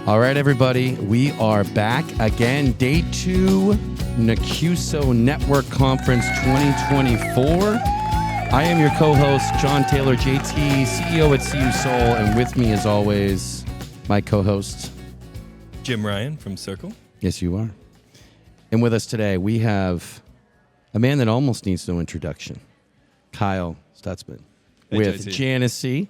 All right, everybody, we are back again. Day 2, NACUSO Network Conference 2024. I am your co-host, John Taylor, JT, CEO at CU Soul, and with me, as always, my co-host, Jim Ryan from Circle. Yes, you are. And with us today, we have a man that almost needs no introduction, Kyle Stutzman, with JT. Janice C.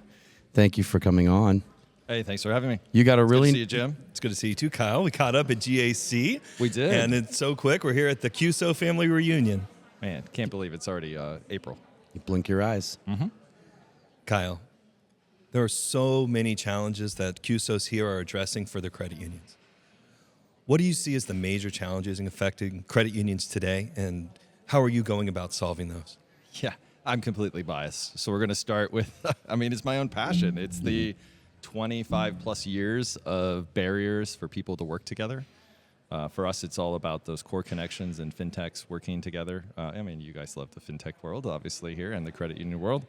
Thank you for coming on. Hey, thanks for having me. You got a Good really to see you, Jim. It's good to see you too, Kyle. We caught up at GAC. We did. And it's so quick. We're here at the CUSO family reunion. Man, can't believe it's already April. You blink your eyes. Kyle, there are so many challenges that CUSOs here are addressing for their credit unions. What do you see as the major challenges affecting credit unions today, and how are you going about solving those? Yeah, I'm completely biased. So we're going to start with, it's my own passion. It's the 25 plus years of barriers for people to work together. For us, it's all about those core connections and fintechs working together. You guys love the fintech world, obviously, here, and the credit union world.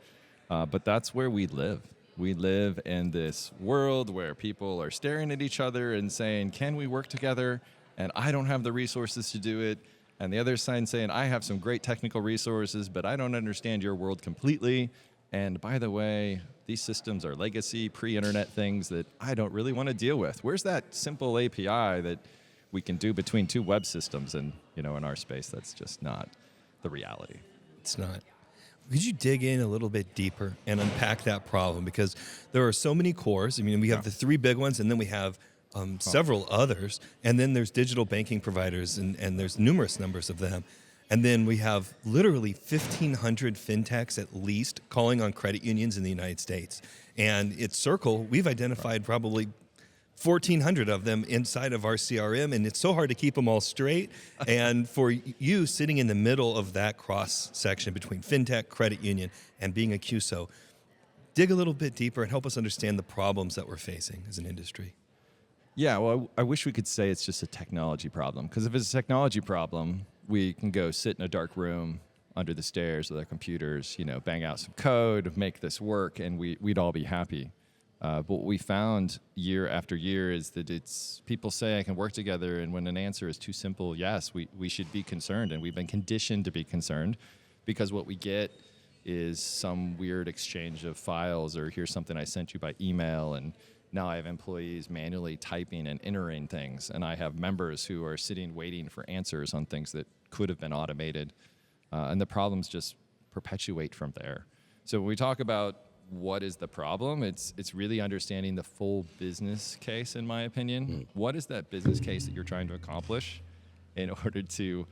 But that's where we live. We live in this world where people are staring at each other and saying, can we work together? And I don't have the resources to do it. And the other side saying, I have some great technical resources, but I don't understand your world completely. And by the way, these systems are legacy, pre-internet things that I don't really want to deal with. Where's that simple API that we can do between two web systems? And, in our space, that's just not the reality. It's not. Could you dig in a little bit deeper and unpack that problem? Because there are so many cores. We have the 3 big ones, and then we have several others. And then there's digital banking providers, and there's numerous numbers of them. And then we have literally 1,500 fintechs at least calling on credit unions in the United States. And at Circle, we've identified probably 1,400 of them inside of our CRM, and it's so hard to keep them all straight. And for you sitting in the middle of that cross section between fintech, credit union, and being a CUSO, dig a little bit deeper and help us understand the problems that we're facing as an industry. Yeah, well, I wish we could say it's just a technology problem, because if it's a technology problem, we can go sit in a dark room under the stairs with our computers, bang out some code, make this work, and we'd all be happy. But what we found year after year is that it's people say I can work together, and when an answer is too simple, yes, we should be concerned, and we've been conditioned to be concerned, because what we get is some weird exchange of files, or here's something I sent you by email, and now I have employees manually typing and entering things, and I have members who are sitting waiting for answers on things that could have been automated, and the problems just perpetuate from there. So when we talk about what is the problem, it's really understanding the full business case, in my opinion. What is that business case that you're trying to accomplish in order to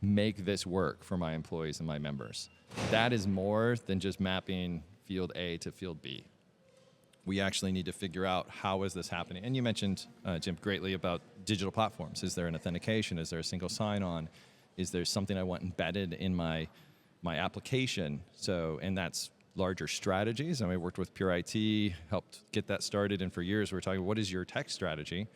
make this work for my employees and my members? That is more than just mapping field A to field B. We actually need to figure out how is this happening. And you mentioned, Jim, greatly about digital platforms. Is there an authentication? Is there a single sign-on? Is there something I want embedded in my application? And that's larger strategies. I worked with Pure IT, helped get that started, and for years we were talking, what is your tech strategy?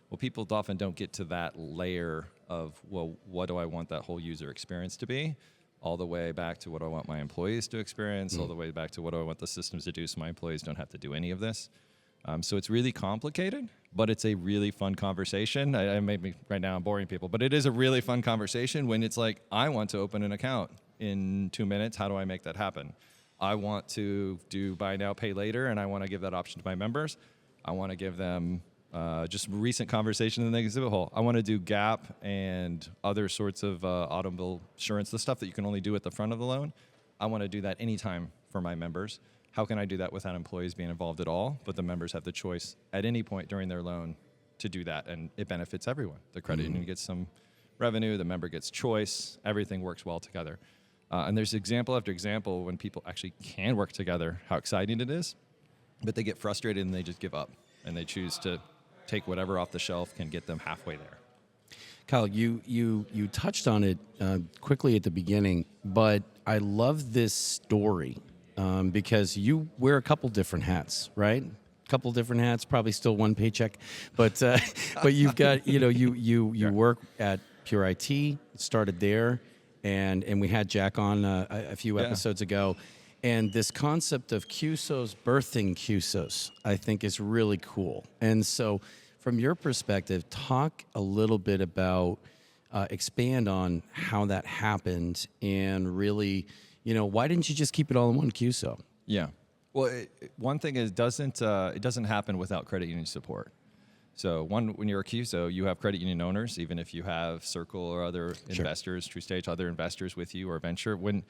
Well, people often don't get to that layer of, well, what do I want that whole user experience to be? All the way back to what do I want my employees to experience, all the way back to what do I want the systems to do so my employees don't have to do any of this. So it's really complicated, but it's a really fun conversation. Right now I'm boring people, but it is a really fun conversation when it's like, I want to open an account in 2 minutes. How do I make that happen? I want to do buy now, pay later, and I want to give that option to my members. I want to give them just recent conversation in the exhibit hall. I want to do GAP and other sorts of automobile insurance, the stuff that you can only do at the front of the loan. I want to do that anytime for my members. How can I do that without employees being involved at all? But the members have the choice at any point during their loan to do that, and it benefits everyone. The credit union gets some revenue, the member gets choice, everything works well together. And there's example after example when people actually can work together, how exciting it is, but they get frustrated and they just give up, and they choose to take whatever off the shelf can get them halfway there. Kyle, you touched on it quickly at the beginning, but I love this story because you wear a couple different hats, right? Couple different hats, probably still one paycheck, but you've got you work at Pure IT, started there, and we had Jack on a few episodes ago. And this concept of CUSOs birthing CUSOs, I think, is really cool. And so From your perspective, talk a little bit about, expand on how that happened, and really, why didn't you just keep it all in one QSO? Yeah. Well, one thing is it doesn't happen without credit union support. So when you're a QSO, you have credit union owners, even if you have Circle or other investors, TrueStage, other investors with you or venture. When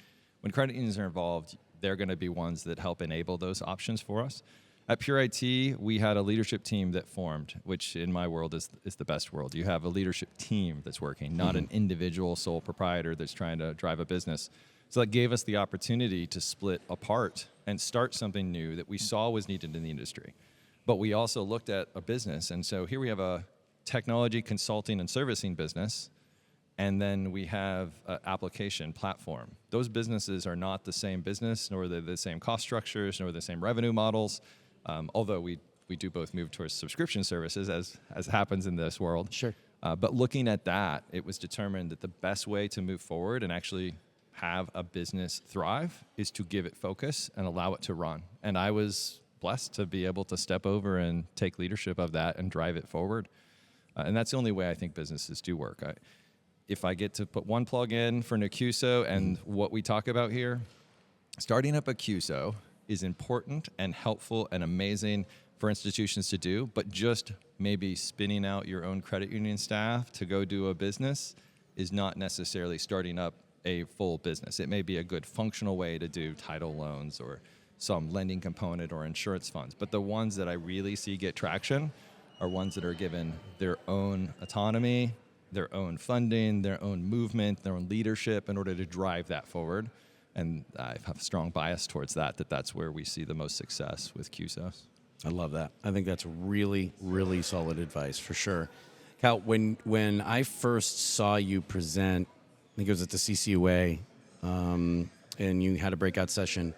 credit unions are involved, they're going to be ones that help enable those options for us. At Pure IT, we had a leadership team that formed, which in my world is the best world. You have a leadership team that's working, not an individual sole proprietor that's trying to drive a business. So that gave us the opportunity to split apart and start something new that we saw was needed in the industry. But we also looked at a business. And so here we have a technology consulting and servicing business. And then we have an application platform. Those businesses are not the same business, nor are they the same cost structures, nor the same revenue models. Although we do both move towards subscription services, as happens in this world. Sure. But looking at that, it was determined that the best way to move forward and actually have a business thrive is to give it focus and allow it to run. And I was blessed to be able to step over and take leadership of that and drive it forward. And that's the only way I think businesses do work. If I get to put one plug in for QSO and what we talk about here, starting up a QSO is important and helpful and amazing for institutions to do, but just maybe spinning out your own credit union staff to go do a business is not necessarily starting up a full business. It may be a good functional way to do title loans or some lending component or insurance funds, but the ones that I really see get traction are ones that are given their own autonomy, their own funding, their own movement, their own leadership in order to drive that forward. And I have a strong bias towards that's where we see the most success with QSOs. I love that. I think that's really, really solid advice for sure. Cal, when I first saw you present, I think it was at the CCUA, and you had a breakout session,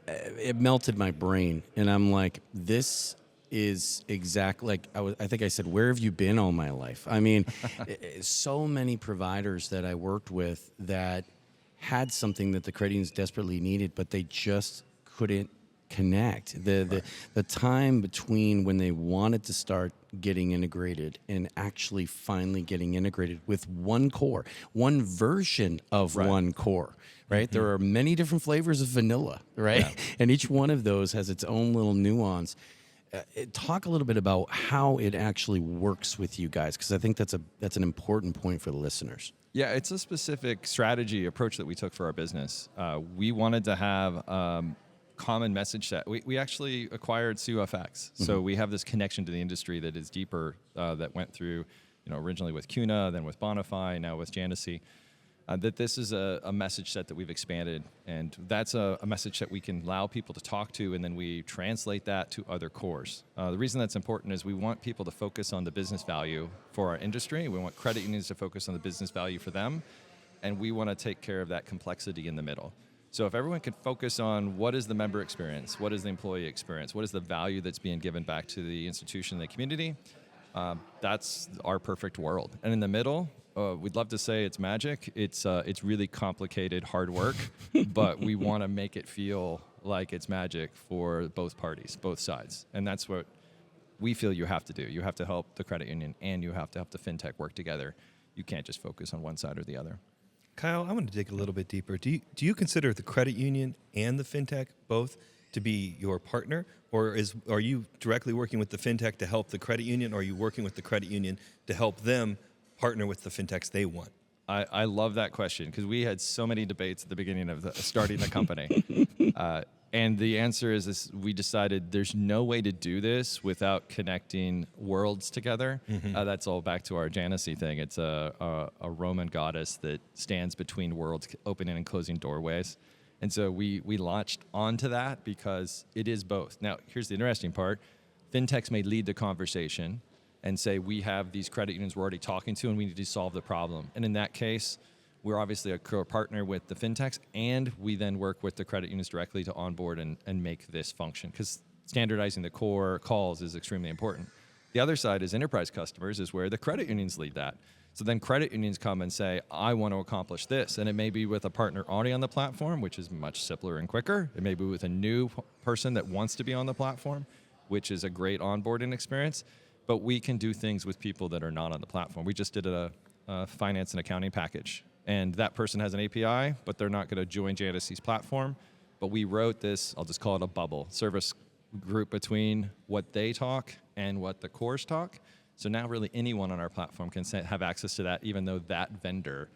it melted my brain. And I'm like, this is exactly like I think I said, where have you been all my life? I mean, so many providers that I worked with that had something that the credit unions desperately needed, but they just couldn't connect. The time between when they wanted to start getting integrated and actually finally getting integrated with one core, one version of one core, right? There are many different flavors of vanilla, right? Yeah. And each one of those has its own little nuance. Talk a little bit about how it actually works with you guys, because I think that's an important point for the listeners. Yeah, it's a specific strategy approach that we took for our business. We wanted to have common message set. We actually acquired CUFX, so we have this connection to the industry that is deeper. That went through, originally with CUNA, then with Bonify, now with Janicy. That this is a message set that we've expanded, and that's a message that we can allow people to talk to, and then we translate that to other cores. The reason that's important is we want people to focus on the business value for our industry. We want credit unions to focus on the business value for them, and we want to take care of that complexity in the middle. So if everyone could focus on what is the member experience, what is the employee experience, what is the value that's being given back to the institution and the community, that's our perfect world. And in the middle, we'd love to say it's magic. It's really complicated, hard work, but we want to make it feel like it's magic for both parties, both sides. And that's what we feel you have to do. You have to help the credit union and you have to help the fintech work together. You can't just focus on one side or the other. Kyle, I want to dig a little bit deeper. Do you consider the credit union and the fintech both to be your partner, or are you directly working with the fintech to help the credit union, or are you working with the credit union to help them partner with the fintechs they want? I love that question because we had so many debates at the beginning of starting the company. And the answer is we decided there's no way to do this without connecting worlds together. That's all back to our Janicy thing. It's a Roman goddess that stands between worlds, opening and closing doorways. And so we launched onto that because it is both. Now, here's the interesting part. Fintechs may lead the conversation and say, we have these credit unions we're already talking to and we need to solve the problem. And in that case, we're obviously a core partner with the fintechs, and we then work with the credit unions directly to onboard and make this function, because standardizing the core calls is extremely important. The other side is enterprise customers, is where the credit unions lead that. So then credit unions come and say, I want to accomplish this. And it may be with a partner already on the platform, which is much simpler and quicker. It may be with a new person that wants to be on the platform, which is a great onboarding experience. but we can do things with people that are not on the platform. We just did a finance and accounting package, and that person has an API, but they're not going to join Janice's platform. But we wrote this, I'll just call it a bubble, service group between what they talk and what the cores talk. So now really anyone on our platform can have access to that, even though that vendor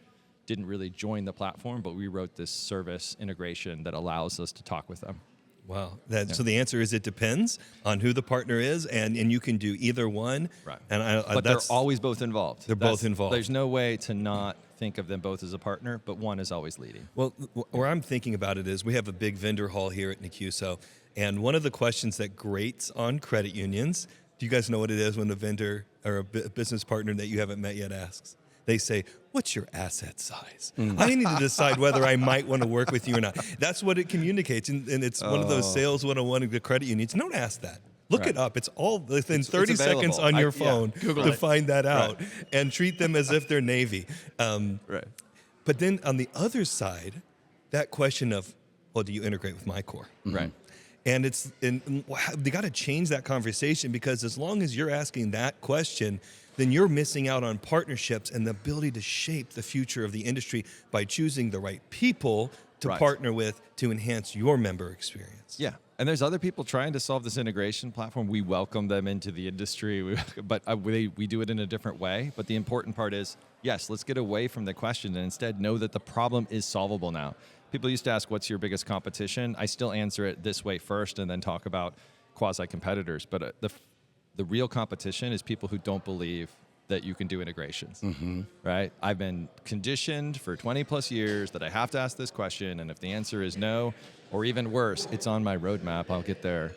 didn't really join the platform, but we wrote this service integration that allows us to talk with them. Wow. So the answer is it depends on who the partner is, and you can do either one. Right. And but they're always both involved. They're both involved. There's no way to not think of them both as a partner, but one is always leading. Well, where I'm thinking about it is we have a big vendor hall here at Nicuso, and one of the questions that grates on credit unions, do you guys know what it is when a vendor or a business partner that you haven't met yet asks? They say, what's your asset size? I need to decide whether I might want to work with you or not. That's what it communicates, and it's one of those sales 101 of the credit unions. Don't ask that. Look it up. It's all within 30 seconds on your phone to find that out, and treat them as if they're Navy. Right. But then on the other side, that question of, well, do you integrate with my core? Right. And they got to change that conversation, because as long as you're asking that question, then you're missing out on partnerships and the ability to shape the future of the industry by choosing the right people to partner with to enhance your member experience. Yeah. And there's other people trying to solve this integration platform. We welcome them into the industry, but we do it in a different way. But the important part is, yes, let's get away from the question and instead know that the problem is solvable now. People used to ask, what's your biggest competition? I still answer it this way first and then talk about quasi-competitors. But the real competition is people who don't believe that you can do integrations, right? I've been conditioned for 20 plus years that I have to ask this question, and if the answer is no, or even worse, it's on my roadmap, I'll get there,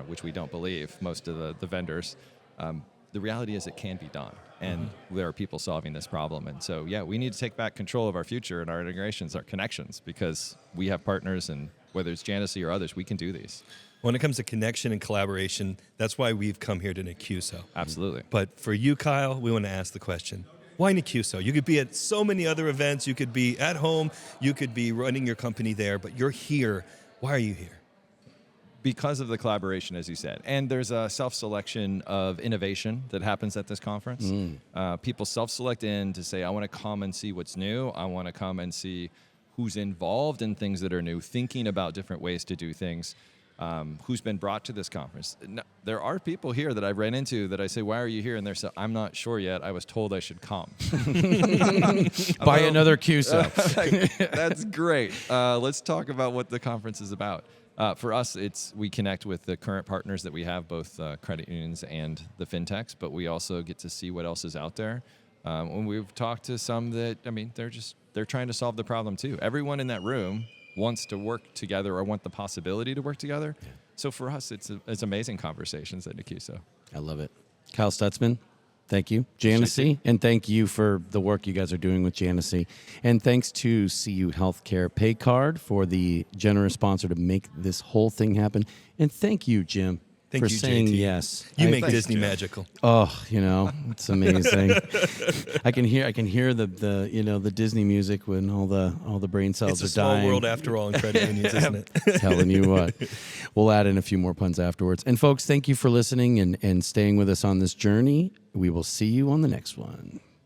which we don't believe, most of the vendors. The reality is it can be done, and there are people solving this problem. And so, yeah, we need to take back control of our future and our integrations, our connections, because we have partners, and whether it's Janice or others, we can do these. When it comes to connection and collaboration, that's why we've come here to Nicuso. Absolutely. But for you, Kyle, we want to ask the question, why Nicuso? You could be at so many other events. You could be at home. You could be running your company there, but you're here. Why are you here? Because of the collaboration, as you said. And there's a self-selection of innovation that happens at this conference. People self-select in to say, I want to come and see what's new. I want to come and see who's involved in things that are new, thinking about different ways to do things. Who's been brought to this conference. No, there are people here that I've ran into that I say, why are you here? And they're saying, I'm not sure yet. I was told I should come. Buy another QSO. That's great. Let's talk about what the conference is about. For us, we connect with the current partners that we have, both credit unions and the fintechs, but we also get to see what else is out there. When we've talked to some that, they're trying to solve the problem too. Everyone in that room wants to work together or want the possibility to work together. Yeah. So for us, it's amazing conversations at Nicuso. I love it. Kyle Stutzman, thank you. Janice, and thank you for the work you guys are doing with Janice. And thanks to CU Healthcare Paycard for the generous sponsor to make this whole thing happen. And thank you, Jim, for saying JT. Yes. You make Disney magical. Oh, it's amazing. I can hear the Disney music when all the brain cells it's are dying. It's a small world after all in credit unions, isn't it? Telling you what. We'll add in a few more puns afterwards. And folks, thank you for listening and staying with us on this journey. We will see you on the next one.